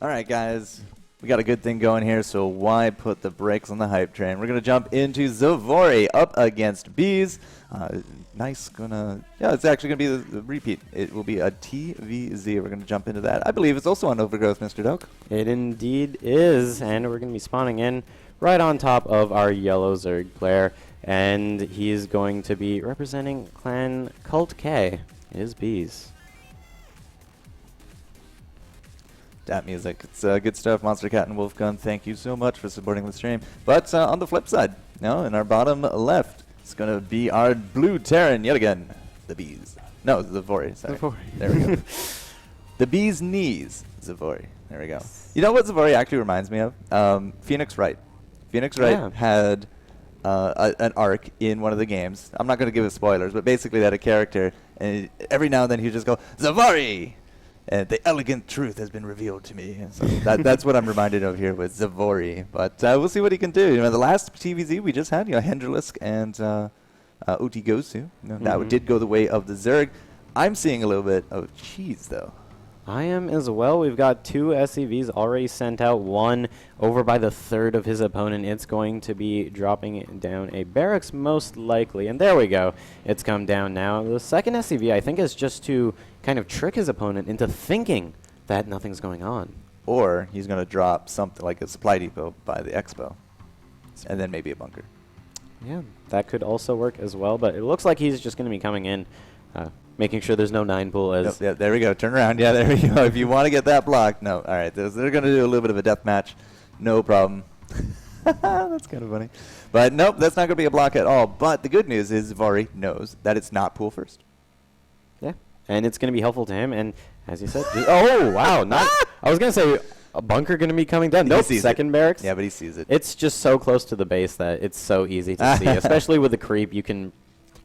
All right, guys. We got a good thing going here, so why put the brakes on the hype train? We're going to jump into Zvory up against Beez. Nice, yeah, it's actually going to be the repeat. It will be a TVZ. We're going to jump into that. I believe it's also on Overgrowth, Mr. Doak. It indeed is, and we're going to be spawning in right on top of our yellow Zerg player, and he's going to be representing Clan Cult K. It is Beez. That music. It's good stuff. Monster Cat and Wolfgun, thank you so much for supporting the stream. But on the flip side, in our bottom left, it's going to be our blue Terran yet again. The Beez. No, Zvory. Sorry. Zvory. There we go. The Bee's knees. Zvory. There we go. You know what Zvory actually reminds me of? Phoenix Wright. Phoenix Wright had an arc in one of the games. I'm not going to give it spoilers, but basically they had a character, and every now and then he'd just go, Zvory! And the elegant truth has been revealed to me. And so that's what I'm reminded of here with Zvory. But we'll see what he can do. The last TVZ we just had, Hendrilisk and Utigosu. That did go the way of the Zerg. I'm seeing a little bit of cheese, though. I am as well. We've got 2 SCVs already sent out, one over by the third of his opponent. It's going to be dropping down a barracks most likely. And there we go. It's come down now. The second SCV, I think, is just to kind of trick his opponent into thinking that nothing's going on. Or he's going to drop something like a supply depot by the expo. And then maybe a bunker. Yeah, that could also work as well. But it looks like he's just going to be coming in, making sure there's no 9 pool. As yep, there we go. Turn around. Yeah, there we go. If you want to get that blocked. No. All right. They're going to do a little bit of a death match. No problem. That's kind of funny. But nope, that's not going to be a block at all. But the good news is Zvory knows that it's not pool first. Yeah. And it's going to be helpful to him. And as you said, oh, wow. I was going to say a bunker going to be coming down. Nope, second barracks. Yeah, but he sees it. It's just so close to the base that it's so easy to see. Especially with the creep, you can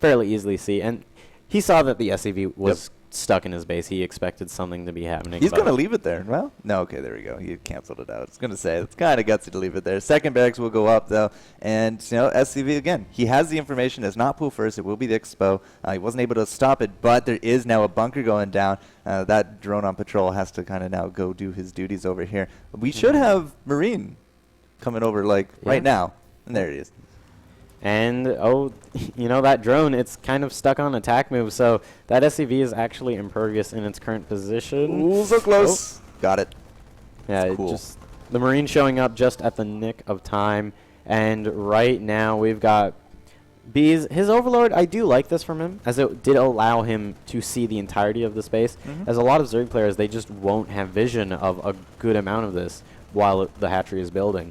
fairly easily see. And he saw that the SCV was stuck in his base. He expected something to be happening. He's going to leave it there. Well, no, okay, there we go. He canceled it out. It's going to say it's kind of gutsy to leave it there. Second barracks will go up, though. And, SCV, again, he has the information. It's not pool first. It will be the expo. He wasn't able to stop it, but there is now a bunker going down. That drone on patrol has to kind of now go do his duties over here. We should have Marine coming over, right now. And there he is. And, that drone, it's kind of stuck on attack move, so that SCV is actually impervious in its current position. Ooh, so close. Got it. Yeah, cool. The Marine showing up just at the nick of time. And right now we've got Beez. His Overlord, I do like this from him, as it did allow him to see the entirety of the space. As a lot of Zerg players, they just won't have vision of a good amount of this while the hatchery is building.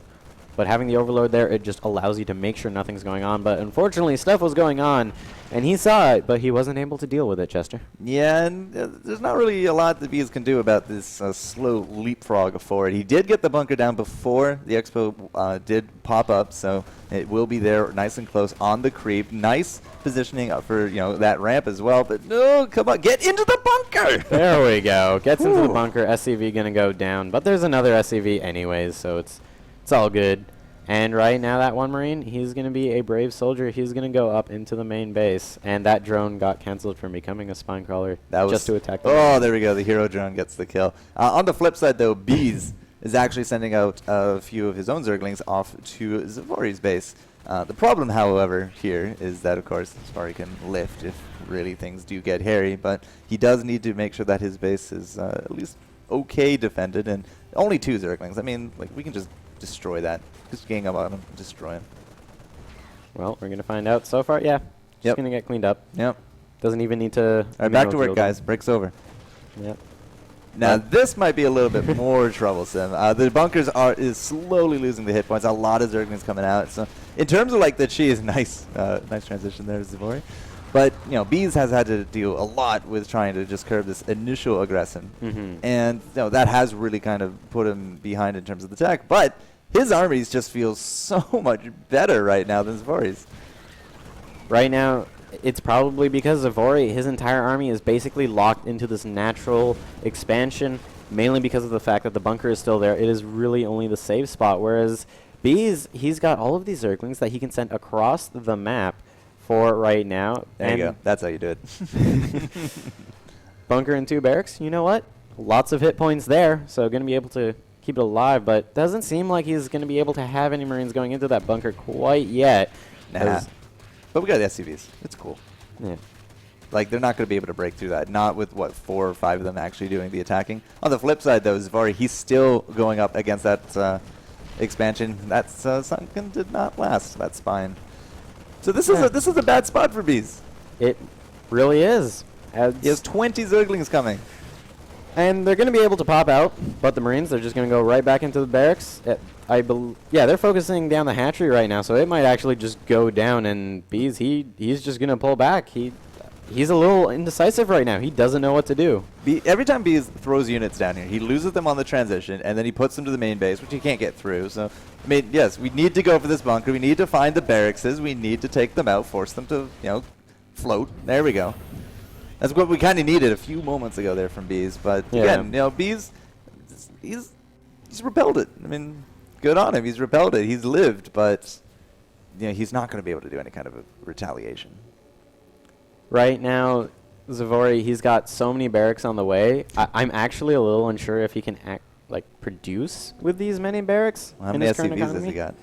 But having the Overlord there, it just allows you to make sure nothing's going on. But unfortunately, stuff was going on, and he saw it, but he wasn't able to deal with it, Chester. Yeah, and there's not really a lot that Beez can do about this slow leapfrog forward. He did get the bunker down before the expo did pop up, so it will be there nice and close on the creep. Nice positioning up for that ramp as well. But no, come on, get into the bunker! There we go. Gets into the bunker. SCV going to go down. But there's another SCV anyways, so it's all good. And right now that one Marine, he's going to be a brave soldier. He's going to go up into the main base. And that drone got canceled from becoming a spine crawler just to attack the Oh, there we go. The hero drone gets the kill. On the flip side, though, Beez is actually sending out a few of his own Zerglings off to Zvory's base. The problem, however, here is that, of course, Zvory can lift if really things do get hairy. But he does need to make sure that his base is at least okay defended. And only 2 Zerglings. I mean, we can just destroy that. Just gang up on him, destroy him. Well, we're going to find out. So far, yeah. Just going to get cleaned up. Yep. Doesn't even need to... All right, back to work, guys. Break's over. Yep. Now, this might be a little bit more troublesome. The bunkers is slowly losing the hit points. A lot of Zerglings coming out. So, in terms of, the cheese, nice transition there, Zvory. But, Beez has had to deal a lot with trying to just curb this initial aggression. And, that has really kind of put him behind in terms of the tech. But his armies just feel so much better right now than Zvory's. Right now, it's probably because Zvory, his entire army is basically locked into this natural expansion, mainly because of the fact that the bunker is still there. It is really only the save spot, whereas Beez, he's got all of these Zerglings that he can send across the map for right now. There you go. That's how you do it. Bunker and 2 barracks. You know what? Lots of hit points there, so going to be able to keep it alive, but doesn't seem like he's going to be able to have any Marines going into that bunker quite yet. Nah. But we got the SCVs. It's cool. Yeah. Like, they're not going to be able to break through that. Not with, what, 4 or 5 of them actually doing the attacking. On the flip side, though, Zvory, he's still going up against that expansion. That Sunken did not last, that spine. So this is a bad spot for Beez. It really is. He has 20 Zerglings coming. And they're going to be able to pop out, but the Marines, they're just going to go right back into the barracks. Yeah, they're focusing down the hatchery right now, so it might actually just go down, and Beez, he's just going to pull back. He's a little indecisive right now. He doesn't know what to do. Every time Beez throws units down here, he loses them on the transition, and then he puts them to the main base, which he can't get through. So, I mean, yes, we need to go for this bunker. We need to find the barracks. We need to take them out, force them to, float. There we go. That's what we kind of needed a few moments ago there from Beez. But again, Beez, he's repelled it. I mean, good on him. He's repelled it. He's lived, but he's not going to be able to do any kind of a retaliation. Right now, Zvory, he's got so many barracks on the way. I'm actually a little unsure if he can produce with these many barracks. How many SCVs has he got?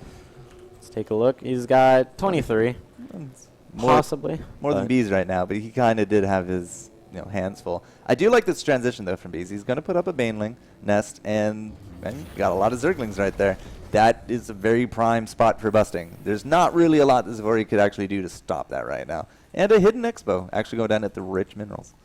Let's take a look. He's got 23. Possibly. More than Beez right now, but he kind of did have his hands full. I do like this transition, though, from Beez. He's going to put up a Baneling nest, and got a lot of Zerglings right there. That is a very prime spot for busting. There's not really a lot that Zvory could actually do to stop that right now. And a hidden expo, actually going down at the rich minerals.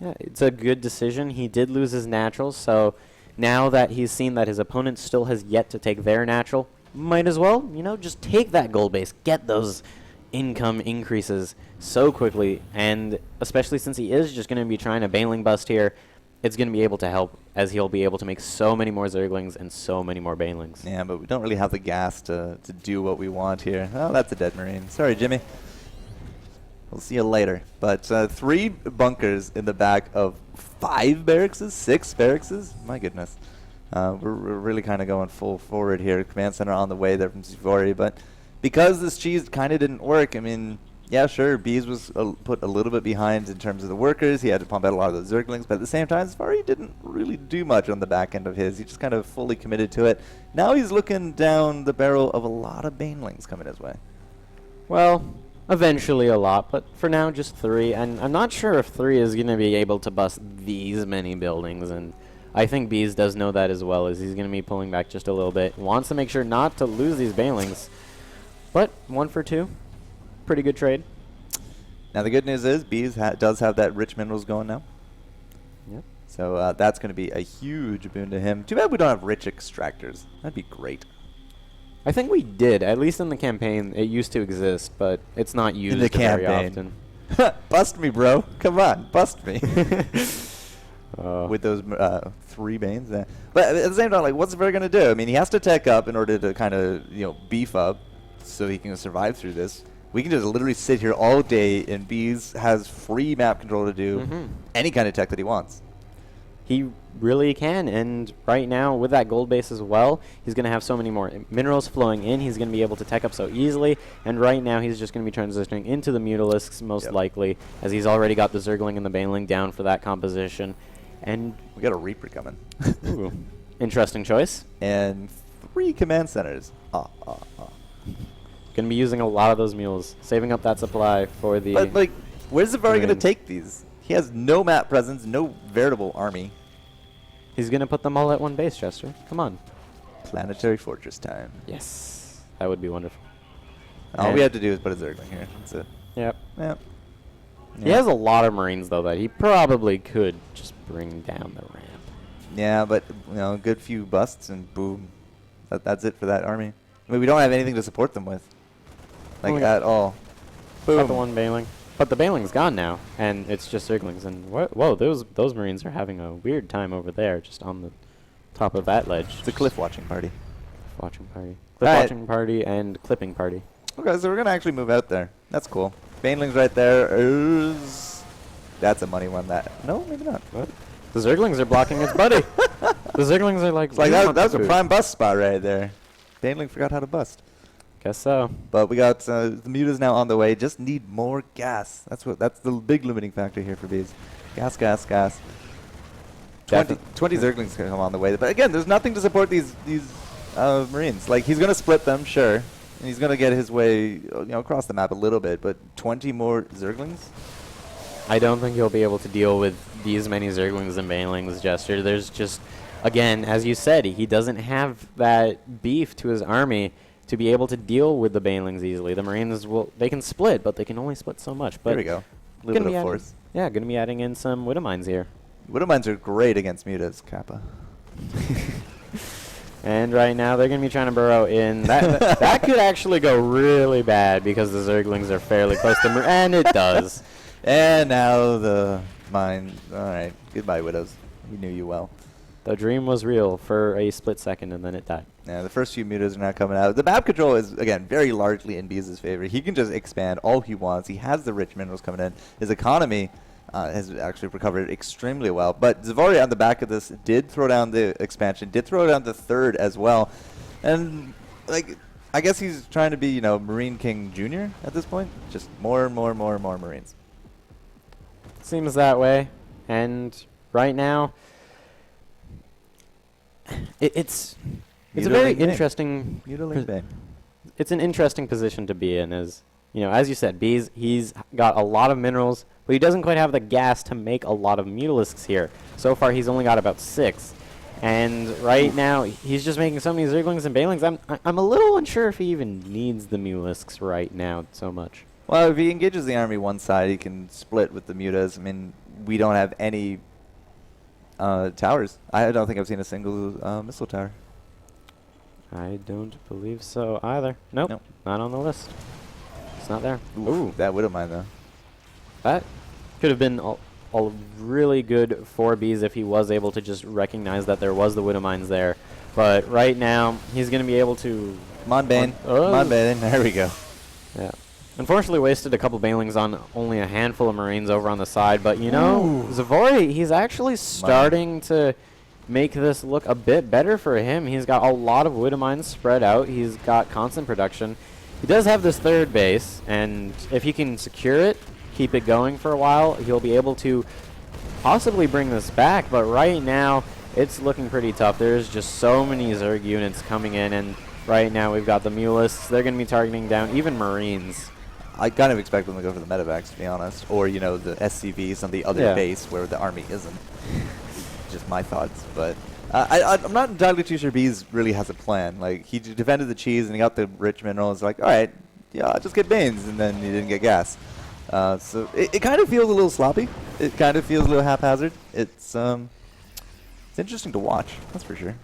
Yeah, it's a good decision. He did lose his naturals, so now that he's seen that his opponent still has yet to take their natural, might as well, just take that gold base, get those income increases so quickly, and especially since he is just going to be trying to Baneling bust here, it's going to be able to help, as he'll be able to make so many more Zerglings and so many more Banelings. Yeah, but we don't really have the gas to do what we want here. Oh, that's a dead Marine. Sorry, Jimmy. We'll see you later. But 3 bunkers in the back of 5 barracks? 6 barracks? My goodness. We're really kind of going full forward here. Command center on the way there from Zvory, but because this cheese kind of didn't work, I mean, yeah, sure, Beez was put a little bit behind in terms of the workers. He had to pump out a lot of those Zerglings, but at the same time, Zvory didn't really do much on the back end of his. He just kind of fully committed to it. Now he's looking down the barrel of a lot of Banelings coming his way. Well, eventually a lot, but for now just 3, and I'm not sure if 3 is going to be able to bust these many buildings, and I think Beez does know that as well, as he's going to be pulling back just a little bit. Wants to make sure not to lose these Banelings. But 1 for 2, pretty good trade. Now the good news is Beez does have that rich minerals going now. Yep. So that's going to be a huge boon to him. Too bad we don't have rich extractors. That'd be great. I think we did, at least in the campaign. It used to exist, but it's not used in the very campaign. often. Bust me, bro. Come on, bust me. With those 3 Banes there. But at the same time, what's Zvory going to do? I mean, he has to tech up in order to kind of, beef up so he can survive through this. We can just literally sit here all day, and Beez has free map control to do any kind of tech that he wants. He really can, and right now, with that gold base as well, he's going to have so many more minerals flowing in. He's going to be able to tech up so easily, and right now he's just going to be transitioning into the Mutalisks, most likely, as he's already got the Zergling and the Baneling down for that composition. And we got a Reaper coming. Ooh, interesting choice. And 3 command centers. Going to be using a lot of those mules, saving up that supply for the... But, where's Zvory going to take these? He has no map presence, no veritable army. He's going to put them all at 1 base, Chester. Come on. Planetary Fortress time. Yes. That would be wonderful. All we have to do is put a Zergling here. That's it. Yep. Yep. He has a lot of Marines, though, that he probably could just bring down the ramp. Yeah, but, a good few busts and boom. That's it for that army. I mean, we don't have anything to support them with. At all. Boom. Got the 1 Baneling. But the Baneling's gone now, and it's just Zerglings. And whoa, those Marines are having a weird time over there, just on the top of that ledge. It's a cliff watching party. Watching party and clipping party. Okay, so we're going to actually move out there. That's cool. Baneling's right there. That's a money one. No, maybe not. What? The Zerglings are blocking its buddy. The Zerglings are like... that was a prime bust spot right there. Baneling forgot how to bust. Guess so. But we got the Mutas now on the way. Just need more gas. That's the big limiting factor here for Beez. Gas. 20 Zerglings can come on the way. But again, there's nothing to support these Marines. Like, he's going to split them, sure. And he's going to get his way across the map a little bit. But 20 more Zerglings? I don't think he'll be able to deal with these many Zerglings and Banelings, Jester. There's just, again, as you said, he doesn't have that beef to his army to be able to deal with the Banelings easily. The Marines, they can split, but they can only split so much. But there we go. A little bit of force. Yeah, going to be adding in some Widowmines here. Widowmines are great against mutas, Kappa. And right now, they're going to be trying to burrow in. That could actually go really bad because the Zerglings are fairly close to and it does. And now the mine. All right. Goodbye, Widows. We knew you well. The dream was real for a split second, and then it died. Yeah, the first few mutas are not coming out. The map control is, again, very largely in Beez' favor. He can just expand all he wants. He has the rich minerals coming in. His economy has actually recovered extremely well. But Zvory on the back of this did throw down the expansion, did throw down the third as well. And, like, I guess he's trying to be, Marine King Jr. at this point. Just more Marines. Seems that way. And right now, it's a very interesting. It's an interesting position to be in, as you said, Beez. He's got a lot of minerals, but he doesn't quite have the gas to make a lot of Mutalisks here. So far, he's only got about 6, and right now he's just making so many Zerglings and Banelings. I'm a little unsure if he even needs the Mutalisks right now so much. Well, if he engages the army one side, he can split with the mutas. I mean, we don't have any towers. I don't think I've seen a single missile tower. I don't believe so either. Nope. Not on the list. It's not there. Ooh, that Widowmine, though. That could have been a really good for Beez if he was able to just recognize that there was the Widowmines there. But right now, he's going to be able to... Come on, Bane. Come on, Bane. There we go. Yeah. Unfortunately, wasted a couple Banelings on only a handful of Marines over on the side. But, Zvory, he's actually starting to make this look a bit better for him. He's got a lot of Widowmines spread out. He's got constant production. He does have this third base, and if he can secure it, keep it going for a while, he'll be able to possibly bring this back. But right now, it's looking pretty tough. There's just so many Zerg units coming in, and right now we've got the Mulists. They're going to be targeting down even Marines. I kind of expect them to go for the medevacs, to be honest, or, the SCVs on the other base where the army isn't. Just my thoughts, but I'm not entirely too sure Beez really has a plan. Like, he defended the cheese and he got the rich minerals. Like, all right, I'll just get Banes, and then he didn't get gas. So it kind of feels a little sloppy. It kind of feels a little haphazard. It's interesting to watch, that's for sure.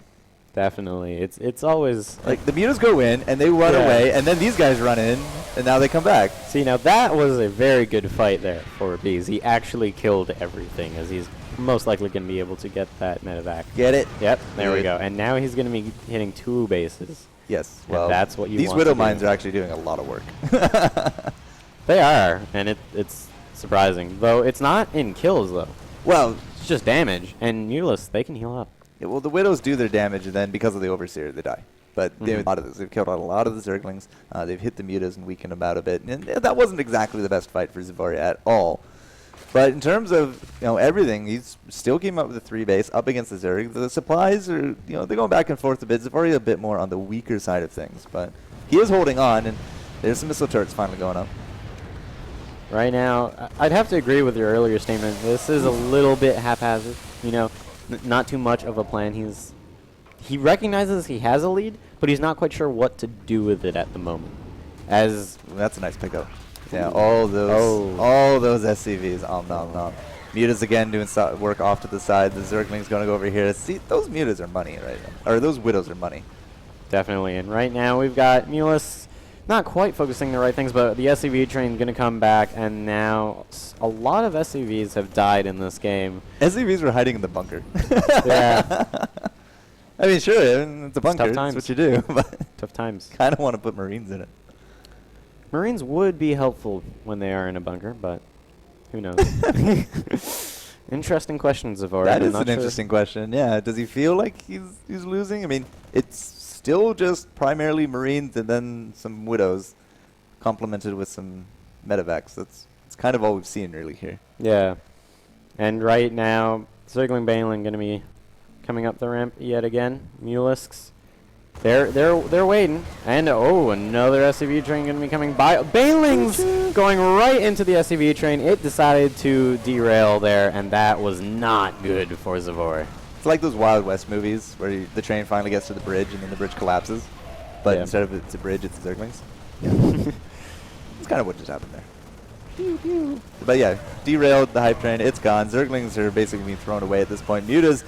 Definitely. It's always... Like, the mutas go in, and they run away, and then these guys run in, and now they come back. See, now that was a very good fight there for Beez. He actually killed everything, as he's most likely going to be able to get that medevac. Get it? Yep, there we go. And now he's going to be hitting 2 bases. Yes, well, and that's what you these want Widow Mines are actually doing a lot of work. They are, and it's surprising. Though it's not in kills, though. Well, it's just damage, and Mutalists, they can heal up. Yeah, well, the Widows do their damage, and then because of the Overseer, they die. But a lot of this. They've killed out a lot of the Zerglings. They've hit the mutas and weakened them out a bit. And that wasn't exactly the best fight for Zvory at all. But in terms of everything, he's still came up with a 3 base up against the Zerg. The supplies are they're going back and forth a bit. Zvory a bit more on the weaker side of things, but he is holding on, and there's some missile turrets finally going up. Right now, I'd have to agree with your earlier statement. This is a little bit haphazard. Not too much of a plan. He recognizes he has a lead, but he's not quite sure what to do with it at the moment. That's a nice pickup. Yeah, all those SCVs. Nom nom. Mutas again doing work off to the side. The Zergling's going to go over here. See, those mutas are money, right? Or those widows are money. Definitely. And right now we've got Mulists not quite focusing the right things, but the SCV train going to come back, and now a lot of SCVs have died in this game. SCVs were hiding in the bunker. Yeah. I mean, sure, it's a bunker. That's what you do. But tough times. Kind of want to put Marines in it. Marines would be helpful when they are in a bunker, but who knows? Interesting question, Zvory. That is an interesting question. Yeah. Does he feel like he's losing? I mean, it's still just primarily Marines and then some Widows, complemented with some medevacs. That's kind of all we've seen really here. Yeah. And right now, Zergling Baneling going to be coming up the ramp yet again. Mulisks. They're waiting. And another SCV train going to be coming by. Baneling's going right into the SCV train. It decided to derail there, and that was not good for Zvory. It's like those Wild West movies where the train finally gets to the bridge and then the bridge collapses. But instead of it's a bridge, it's the Zerglings. Yeah. It's kind of what just happened there. Pew, pew. But yeah, derailed the hype train. It's gone. Zerglings are basically being thrown away at this point. Muta's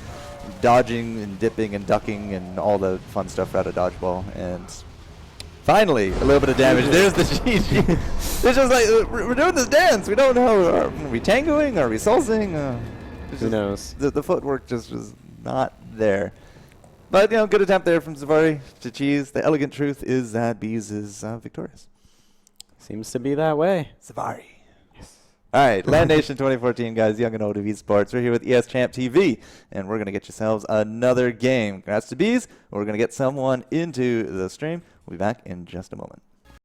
dodging and dipping and ducking and all the fun stuff out of dodgeball. And finally, a little bit of damage. There's the GG. It's just like, we're doing this dance. We don't know. Are we tangoing? Are we salsing? Who knows? The footwork just was not there. But, good attempt there from Zvory to cheese. The elegant truth is that Beez is victorious. Seems to be that way. Zvory. Yes. All right, LANation 2014, guys, young and old of esports. We're here with ESChamp TV, and we're going to get yourselves another game. Congrats to Beez. We're going to get someone into the stream. We'll be back in just a moment.